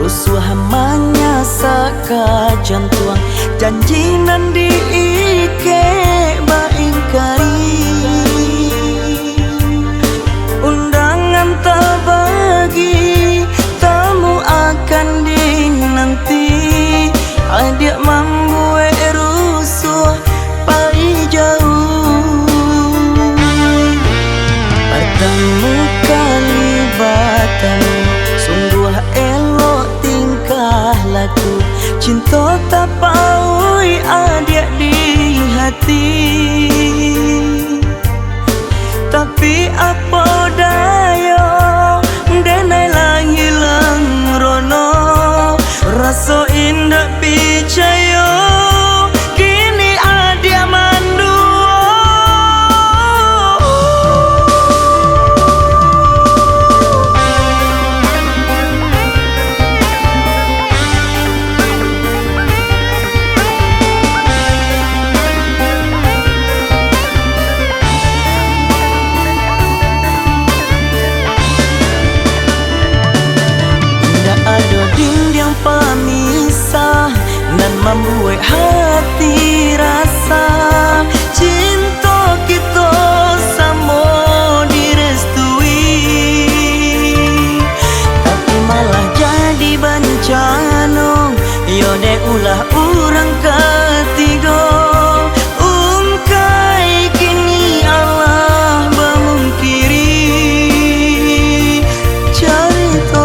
Rusuh menyasaka jantuang janji nan diike baingkari undangan tak bagi tamu akan dinanti adik membuat rusuh pai jauh bertemu kali bertemu sungguh elok tingkah laku cinta tak paui adik di hati tapi apa daya denai lang hilang rono rasa indah percaya kini adik mandua pemisah dan membuat hati rasa cinta kita sama direstui tapi malah jadi bencana yo dek ulah orang ketiga ungkai kini Allah memungkiri cerita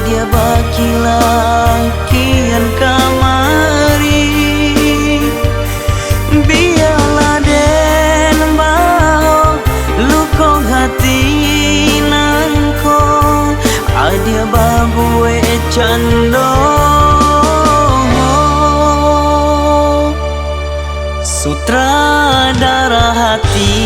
dia bagi lakian kamari biarlah den baho luka hati nangko dia babue cando sutradara hati.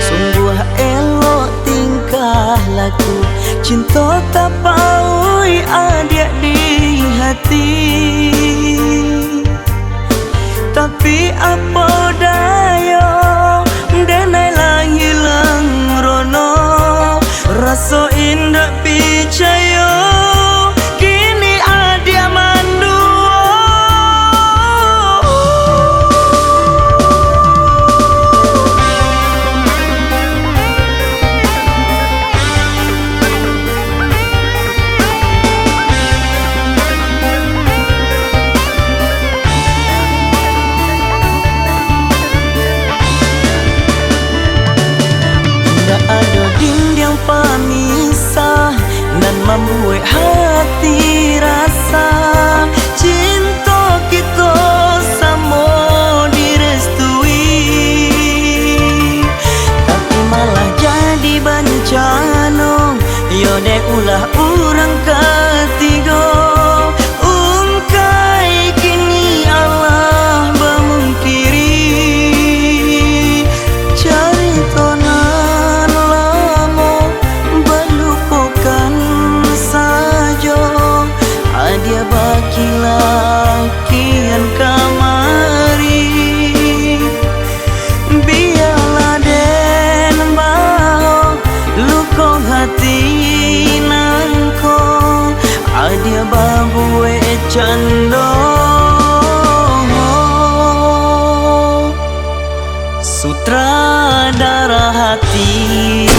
Sungguh elok tingkah laku cinta tak paui adik di hati tapi apa daya denai lang hilang rono rasa indah percaya kini adik mandua ada dinding pemisah dan membuat hati rasa cinta kita sama direstui tapi malah jadi bencana yo dek ulah orang ketiga ungkai kini Allah memungkiri cerita dia bagi lakian kamari biarlah den baho luka hati nangko dia babue cando sutradara hati.